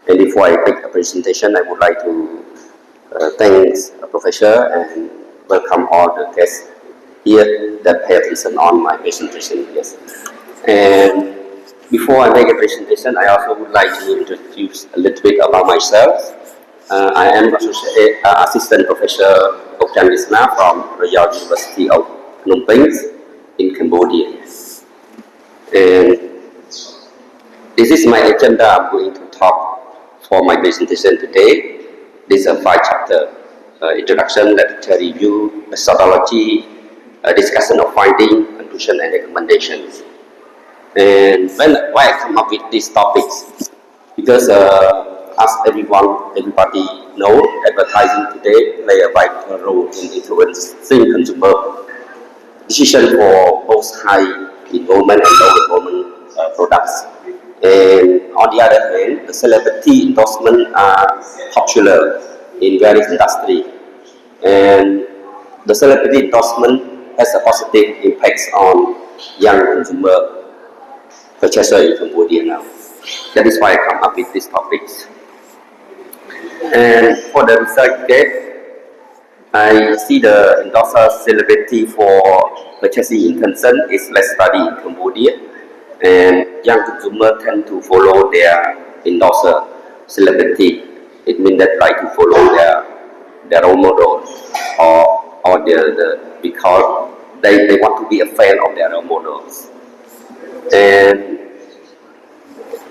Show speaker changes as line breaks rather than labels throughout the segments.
And before I make a presentation, I would like to thank the professor and welcome all the guests here that pay attention on my presentation. Yes. And before I make a presentation, I also would like to introduce a little bit about myself. I am Assistant Professor of Visna from Royal University of Phnom Penh in Cambodia. And this is my agenda. I'm going to talk for my presentation today. This is a 5-chapter introduction, literature review, methodology, discussion of finding, conclusion, and recommendations. And why I come up with these topics? Because as everybody knows, advertising today play a vital role in influencing consumer decision for both high involvement and low involvement products. And on the other hand, the celebrity endorsements are popular in various industries, and the celebrity endorsement has a positive impact on young consumer purchaser in Cambodia now. That is why I come up with these topics. And for the research date, I see the endorser celebrity for purchasing intention is less studied in Cambodia, and young consumers tend to follow their endorser celebrity. It means that like to follow their role model or because they want to be a fan of their role models. And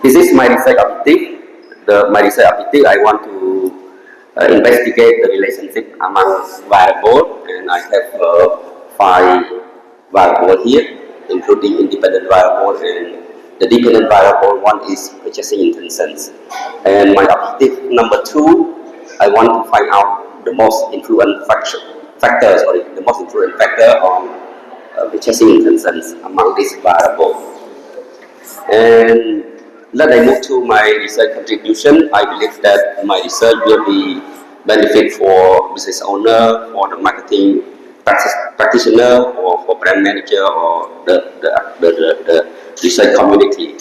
this is my research objective. My research objective, I want to investigate the relationship among variables, and I have 5 variables here, including independent variable, and the dependent variable one is purchasing intentions. And my objective number 2, I want to find out the most influential factors, or the most influential factor on purchasing intentions among these variables. And let me move to my research contribution. I believe that my research will be benefit for business owner, for the marketing practitioner, or for brand manager, or the research community,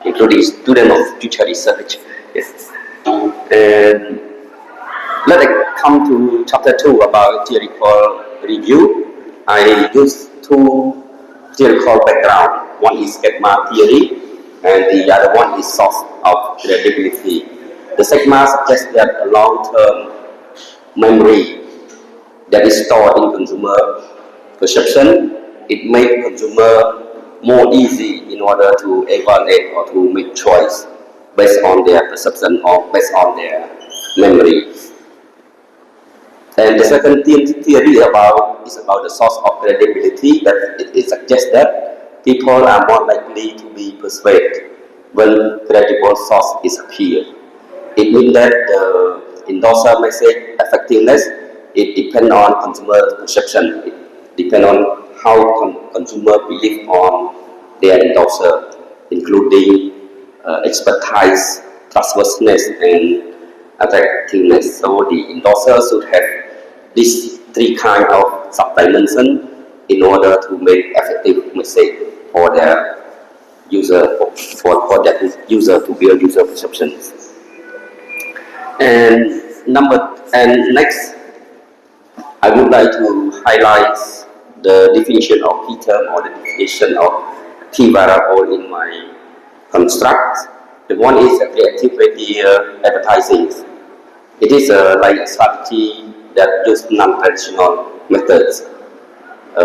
including students of future research. Yes. And let us come to chapter 2 about theoretical review. I use 2 theoretical background. One is Sigma theory, and the other one is source of credibility. The Sigma suggests that a long-term memory that is stored in consumer perception, it makes consumer more easy in order to evaluate or to make choice based on their perception or based on their memory. And the second theory is about the source of credibility, that it suggests that people are more likely to be persuaded when credible source is appeared. It means that the endorser message effectiveness, it depends on consumer perception. It depends on how consumer believe on their endorser, including expertise, trustworthiness, and attractiveness. So the endorser should have these 3 kinds of sub-dimensions in order to make effective message for their user, for that user to build user perceptions. And next, I would like to highlight the definition of key term, or the definition of key variable in my construct. The one is a creative media advertising. It is like a strategy that uses non-traditional methods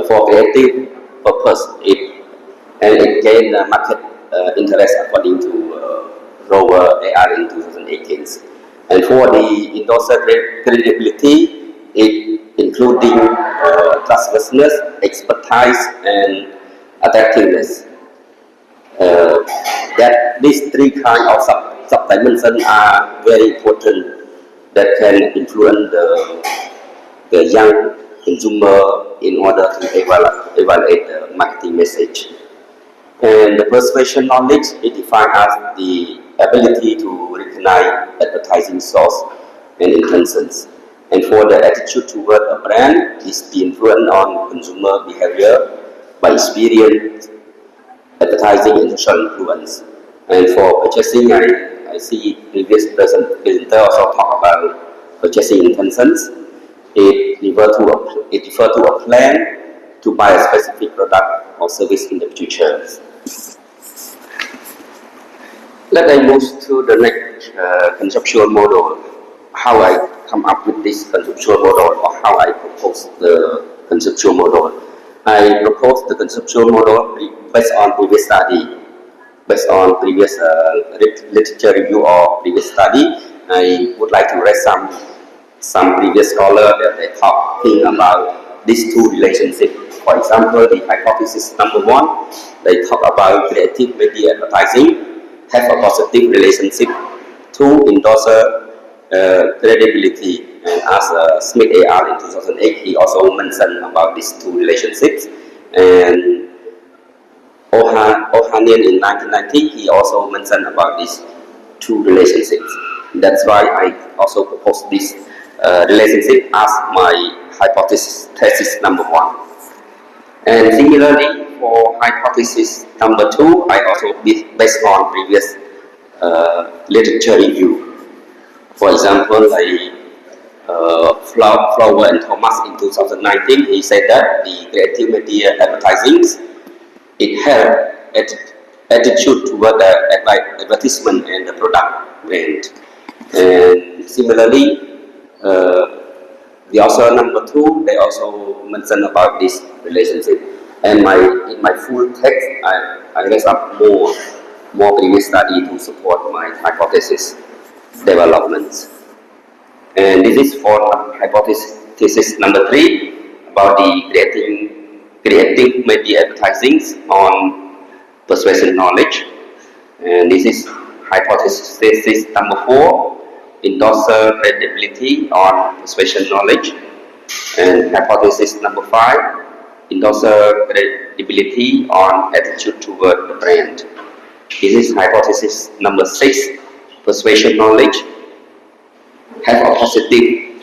for creative purpose. It gained market interest according to Rover AR in 2018. And for the endorser credibility, it including trustworthiness, expertise, and attractiveness. That these 3 kinds of sub-dimensions are very important, that can influence the young consumer in order to evaluate the marketing message. And the persuasion knowledge, it defines as the ability to recognize advertising source and intentions. And for the attitude toward a brand, is the influence on consumer behavior by experience, advertising, and social influence. And for purchasing, I I see previous presenter also talk about purchasing intentions. It refer to a plan to buy a specific product or service in the future. Let us move to the next conceptual model. How I come up with this conceptual model, or how I propose the conceptual model. I propose the conceptual model based on previous study, based on previous literature review or previous study. I would like to read some previous scholar that they talking about these two relationships. For example, the hypothesis number one, they talk about creative media advertising have a positive relationship to endorser credibility. And as Smith AR in 2008, he also mentioned about these two relationships. And Ohanian in 1990, he also mentioned about these two relationships. That's why I also propose this relationship as my hypothesis number one. And similarly, for hypothesis number two, I also based on previous literature review. For example, Flower and Thomas in 2019, he said that the creative media advertising, it had attitude toward the advertisement and the product brand. And similarly, the author number two, they also mentioned about this relationship. And in my full text, I raise up more previous study to support my hypothesis development. And this is for hypothesis number three about the creative media advertising on persuasion knowledge. And this is hypothesis number four, endorser credibility on persuasion knowledge. And hypothesis number five, endorser credibility on attitude toward the brand. This is hypothesis number six, persuasion knowledge have a positive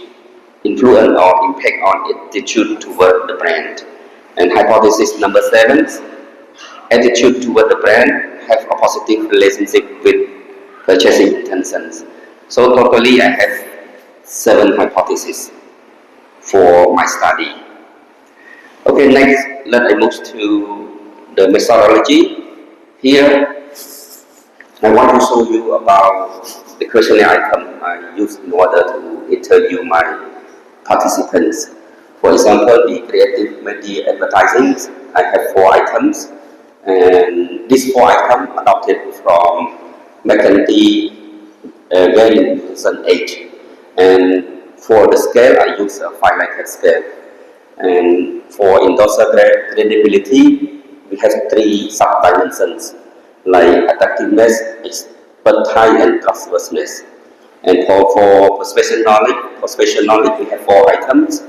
influence or impact on attitude toward the brand. And hypothesis number seven, attitude toward the brand have a positive relationship with purchasing intentions. So totally I have 7 hypotheses for my study. Okay, next let I move to the methodology. Here I want to show you about the questionnaire item I used in order to interview my participants. For example, the creative media advertising, I have 4 items, and these 4 items adopted from McKenty in 2008. And for the scale, I use a 5-letter scale. And for endorser credibility, we have 3 sub-dimensions like attractiveness, expertise, and trustworthiness. And for persuasion knowledge, we have 4 items.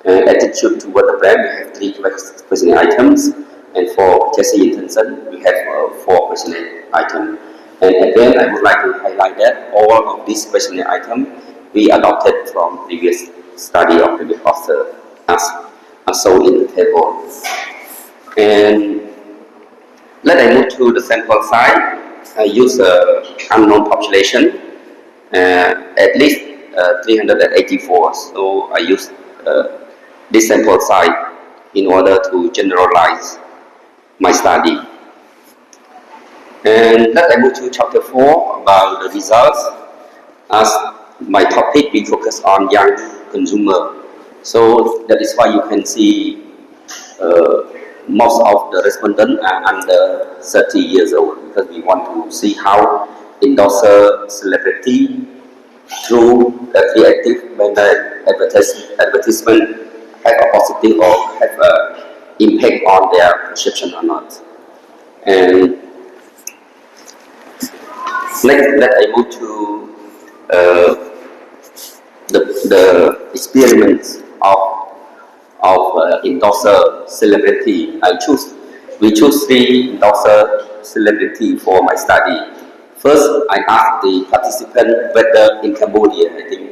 Attitude toward the brand, we have 3 questionnaire items. And for purchasing intention, we have 4 questionnaire items. And again, I would like to highlight that all of these questionnaire items we adopted from previous study of previous author as shown in the table. And let I move to the sample size. I use unknown population, at least 384. So I use this sample size in order to generalize my study. And let I move to chapter 4 about the results. As my topic, we focus on young consumer. So that is why you can see most of the respondents are under 30 years old, because we want to see how endorser celebrity through a creative manner advertisement have a positive or have an impact on their perception or not. And next, let I move to the experiments of endorser celebrity. We choose 3 endorser celebrity for my study. First, I asked the participant whether in Cambodia, I think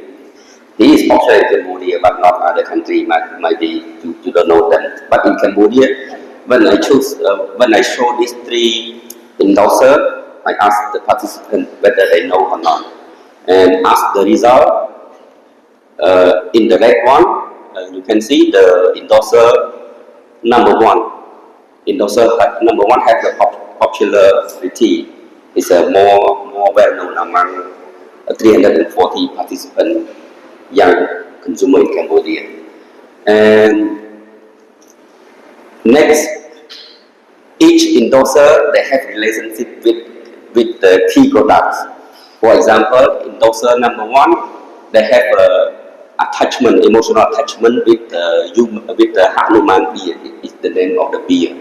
he is popular in Cambodia, but not other country. Might be you don't know them. But in Cambodia, when I show these 3 endorser, I ask the participant whether they know or not, and ask the result. In the red one, you can see the endorser number one. Endorser number one has the popularity. It's a more well known among 340 participant young consumer in Cambodia. And next, each endorser they have relationship with the key products. For example, endorser number one, they have attachment, emotional attachment with the Hanuman beer. Is the name of the beer.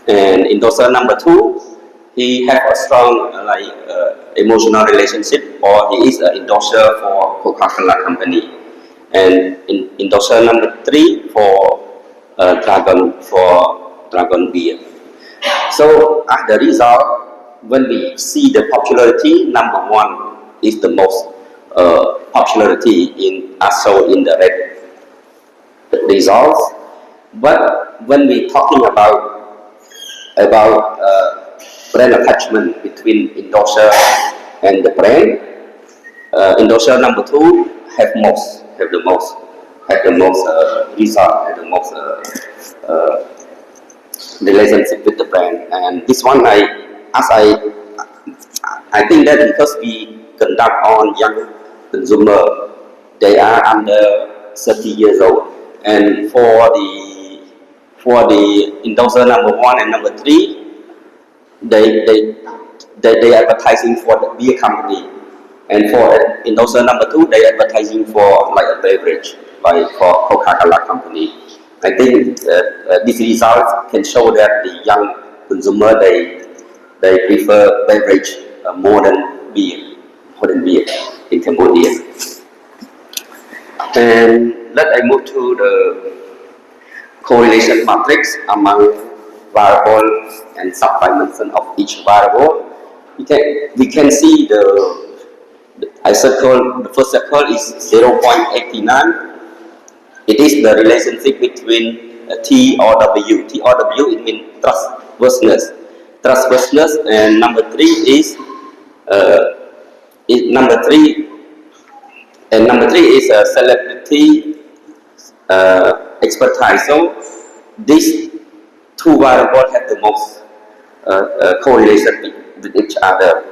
And endorser number two, he has a strong emotional relationship, or he is an endorser for Coca-Cola company. And endorser number three for Dragon beer. So as the result, when we see the popularity, number one is the most popularity as shown in the red results. But when we talking about brand attachment between endorser and the brand, endorser number two have the most result, have the most relationship with the brand. And this one, I think that because we conduct on young consumer, they are under 30 years old, and for the endorser number one and number three, they advertising for the beer company, and for endorser number two, they advertising for like a beverage, like for Coca-Cola company. I think this result can show that the young consumer they prefer beverage more than beer in Cambodia. And let I move to the correlation matrix among variable and sub-dimension of each variable. We can see the first circle is 0.89. It is the relationship between T or W. T or W, it means trustworthiness. And number three is celebrity expertise. So these two variables have the most correlation with each other.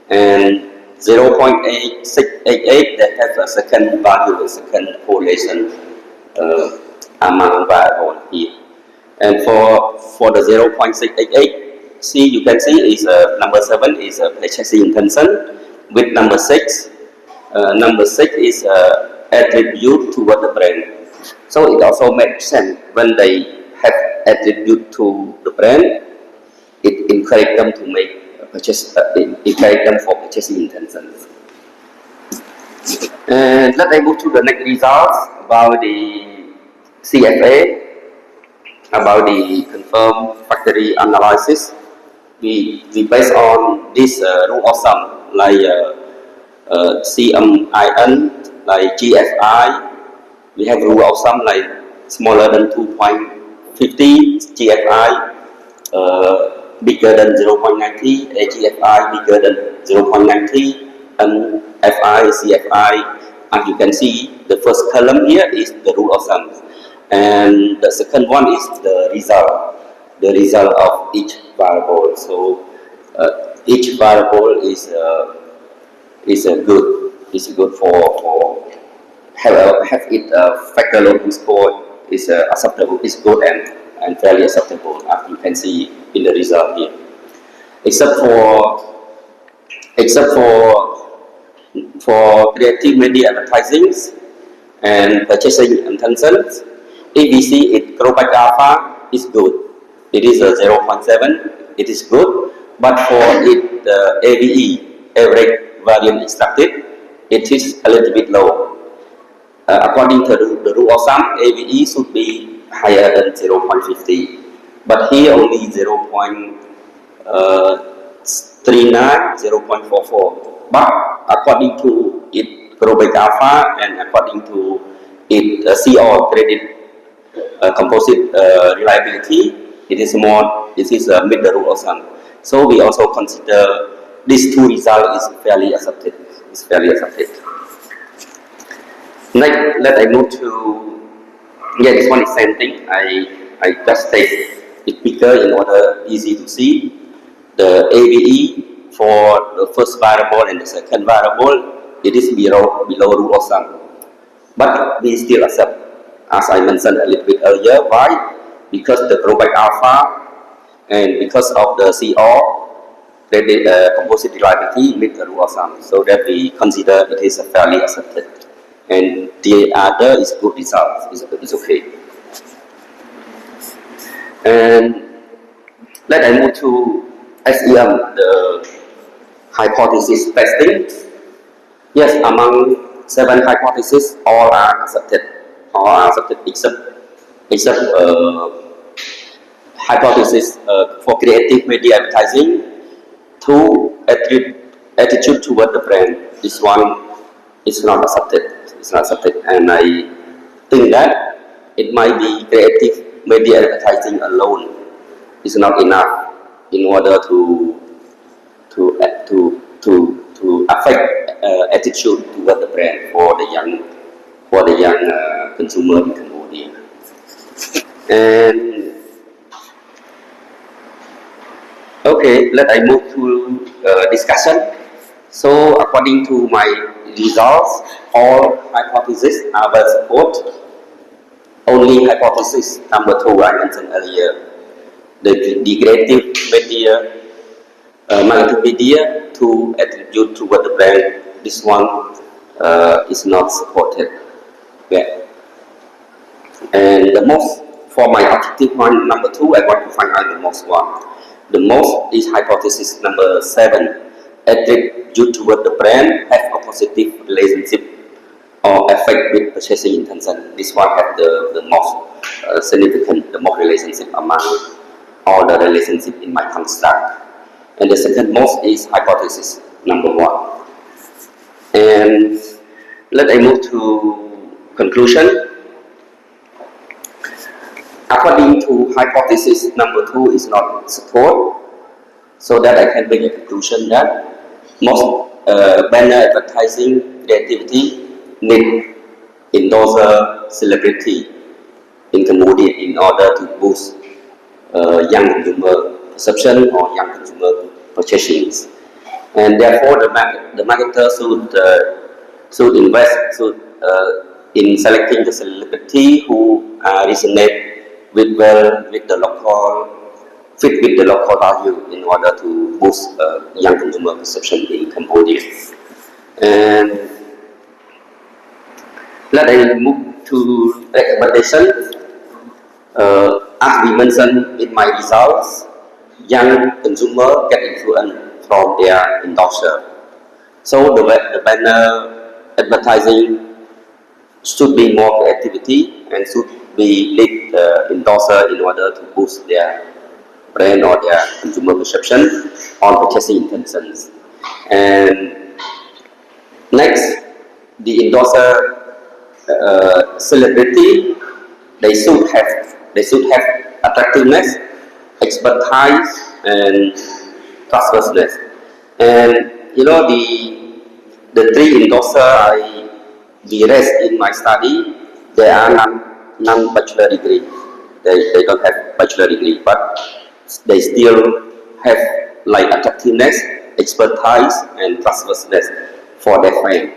And 0.8688 that has a second value, a second correlation among variables here. And for the 0.688, see, you can see is number 7 is a purchasing intention with number 6. Number 6 is attribute toward the brand. So it also makes sense when they have attribute to the brand, it encourages them to make encourage them for purchasing intentions. And let us move to the next results about the CFA, about the confirmed factory analysis. We based on this rule of thumb like CMIN, like GFI. We have rule of thumb like smaller than 2.50, GFI bigger than 0.90, AGFI bigger than 0.90, and FI, CFI. As you can see, the first column here is the rule of thumb, and the second one is the result of each variable. So each variable is good for have it factor loading score is acceptable, is good and fairly acceptable, as you can see in the result here. Except for creative media advertising and purchasing intentions, ABC, it Growback Alpha is good. It is a 0.7, it is good, but for it AVE, average volume extracted, it is a little bit low. According to the rule of thumb, AVE should be higher than 0.50, but here only 0.39, 0.44. But according to it Growback Alpha and according to it CO credit composite reliability, it is more. This is mid the rule of thumb. So we also consider these two results is fairly accepted. It's fairly accepted. Next, let I move to, this one is same thing. I just take it bigger in order easy to see. The ABE for the first variable and the second variable, it is below rule of thumb. But we still accept, as I mentioned a little bit earlier. Why? Because the drawback alpha and because of the CO, the composite reliability meet the rule of thumb. So that we consider it is fairly accepted. And the other is good result. It's okay. And let I move to SEM, the hypothesis testing. Yes, among 7 hypotheses, all are accepted. All are accepted except hypothesis for creative media advertising. 2, attitude toward the brand. This one is not accepted. It's not accepted, and I think that it might be creative media advertising alone is not enough in order to affect attitude toward the brand for the young consumer in Cambodia. And okay, let I move to discussion. So according to my results, all hypotheses are well supported. Only hypothesis number 2 I mentioned earlier, the creative media, marketing media to attribute toward the brand. This one is not supported. Yeah. And the most, for my objective one, number 2, I want to find out the most one. The most is hypothesis number 7. Attribute toward the brand have a positive relationship or effect with purchasing intention. This one has the most significant, the most relationship among all the relationship in my construct. And the second most is hypothesis number 1. And let I move to conclusion. According to hypothesis number 2 is not support, so that I can bring a conclusion that most banner advertising creativity need endorser celebrity in Cambodia in order to boost young consumer perception or young consumer purchasing. And therefore the marketer should invest in selecting the celebrity who resonate with the local, fit with the local value in order to boost young consumer perception in Cambodia. And let I move to recommendation. As we mentioned in my results, young consumer get influenced from their endorser. So the banner advertising should be more creativity and should be lead endorser in order to boost their brand or their consumer perception on purchasing intentions. And next, the endorser celebrity, they should have attractiveness, expertise, and trustworthiness. And you know, the 3 endorser we raised in my study, they are non-bachelor degree. They don't have bachelor degree, but they still have like attractiveness, expertise, and trustworthiness for their brand.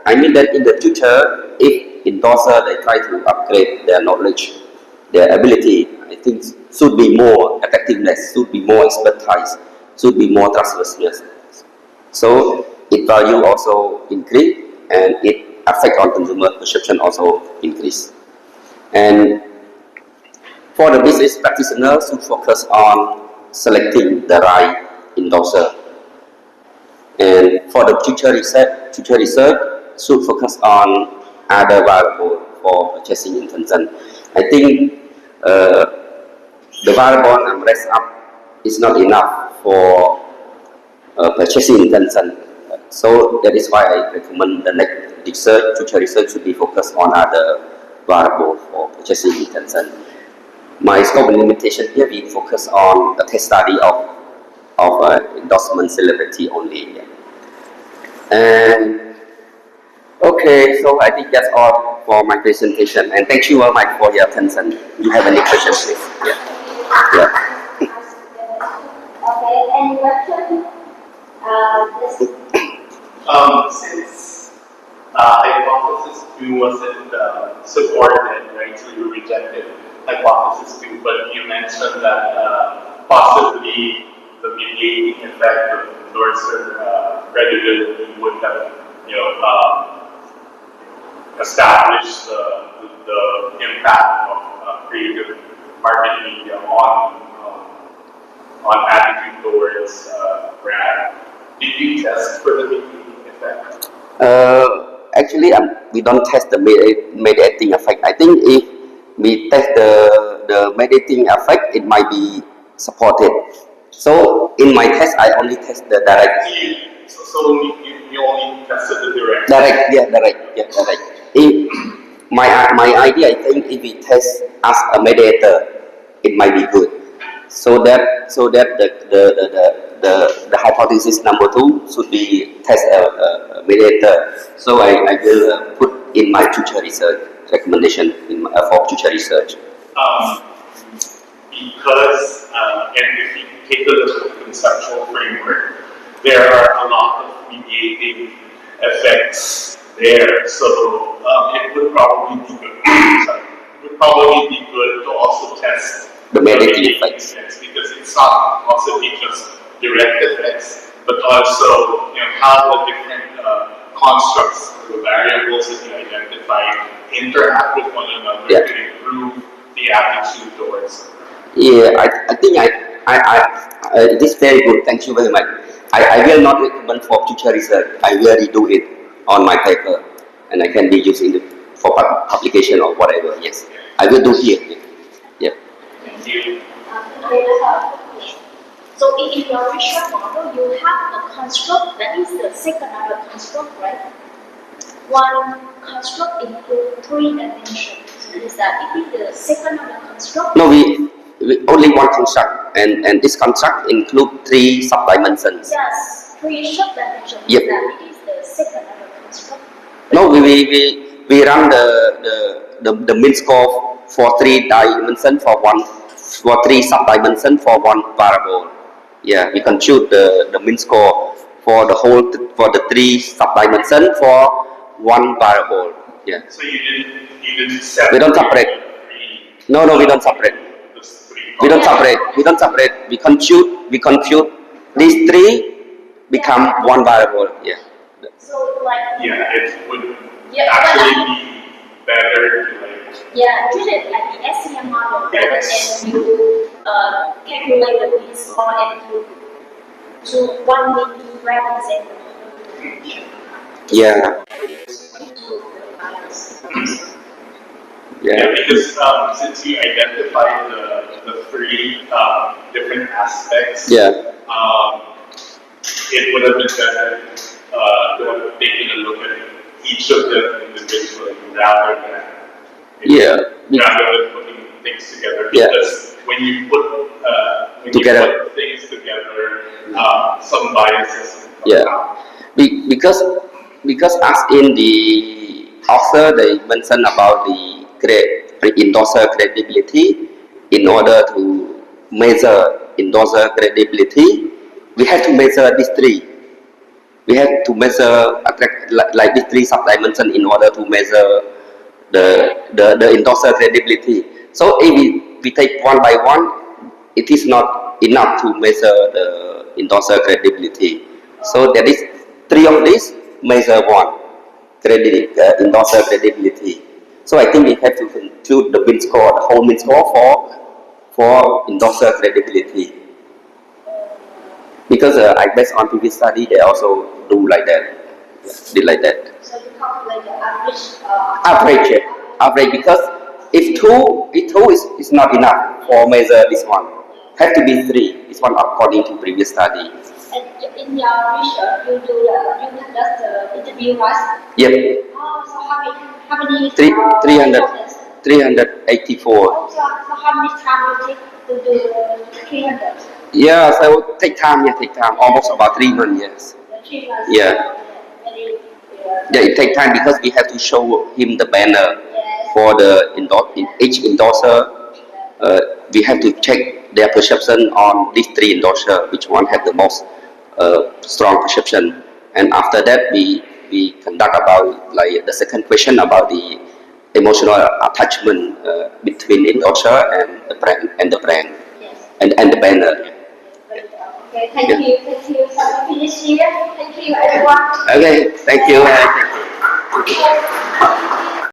I mean that in the future, if endorser they try to upgrade their knowledge, their ability, I think should be more effectiveness, should be more expertise, should be more trustworthiness. So its value also increase and it affect on consumer perception also increase. And for the business practitioner should focus on selecting the right endorser. And for the future research should focus on other variables for purchasing intention. I think the variable I'm raised up is not enough for purchasing intention. So that is why I recommend the next research, future research should be focused on other variables for purchasing intention. My scope and limitation here, we focus on the test study of endorsement celebrity only. Yeah. And okay, so I think that's all for my presentation. And thank you very much for your attention. You have any questions, please? Yeah. Yeah.
Okay, any question?
Since hypothesis 2 wasn't supported, right, so you rejected hypothesis 2, but you mentioned that possibly the mediating effect of endorser credibility would have, established the impact of creative marketing media on attitude towards brand. Did you test for the mediating effect?
Actually, we don't test the mediating effect. I think if we test the mediating effect, it might be supported. So in my test, I only test the direct.
So you only tested the direct?
Direct, yeah, direct. If my idea, I think if we test as a mediator, it might be good. So that the hypothesis number 2 should be test a mediator. So I will put in my future research recommendation for future research.
Because and if you take a look at the conceptual framework, there are a lot of mediating effects there. So it would probably be good. It would probably be good to also test
the mediating effects,
because it's not also just direct effects, but also how the different constructs, the variables that you identify, interact with one another to improve the attitude towards.
Yeah, I think it is very good. Thank you very much. I will not recommend for future research. I will redo it on my paper, and I can be using it for publication or whatever. Yes, I will do here. Yeah.
Thank you.
So in your visual model, you have a construct that is the second order construct, right? One construct includes 3 dimensions. So is that it is the second order construct?
No, we only one construct, and this construct includes 3 subdimensions.
Yes, 3 subdimensions.
Yep.
That it is the second order construct.
No, we run the mean score for 3 dimensions for 3 subdimensions for one variable. Yeah, we compute the mean score for the 3 subdimensions for one variable. Yeah.
So you didn't separate.
We don't separate. No, we don't separate. We don't separate. We compute these 3 become one variable. Yeah.
So like.
Yeah, it would actually be better to
treat it like the SCM model rather than you calculate the mean score and you to one need to represent the whole.
Yeah.
Yeah, because since you identified the 3 different aspects, it would have been better to have taken a look at each of them individually rather than putting things together. Because when you put things together, some biases come out.
Because as in the author, they mentioned about the endorser credibility. In order to measure endorser credibility, we have to measure these 3. We have to measure like these 3 subdimensions in order to measure the endorser credibility. So if we take one by one, it is not enough to measure the endorser credibility. So there is 3 of these measure one endorser credibility. So I think we have to include the mean score, the whole mean score for endorser credibility. Because I based on previous study, they also do like that. Did like that.
So you calculate the average.
Average, because if two is not enough for measure this one. Have to be 3. This one according to previous study.
And in your research, you conduct the interview, right?
Yep.
Oh, so how many?
300. 384.
So how many time you take to do 300?
Yeah, so take time, take time, almost about 3 months, yes.
3 months.
Yeah.
Very,
Yeah, it takes time because we have to show him the banner
yes.
for each endorser. We have to check their perception on these 3 endorser, which one have the most strong perception. And after that, we conduct about like the second question about the emotional attachment between endorser and the brand
Yes.
and the banner.
Okay, thank you. So we finish here. Thank you, everyone.
Okay, thank you.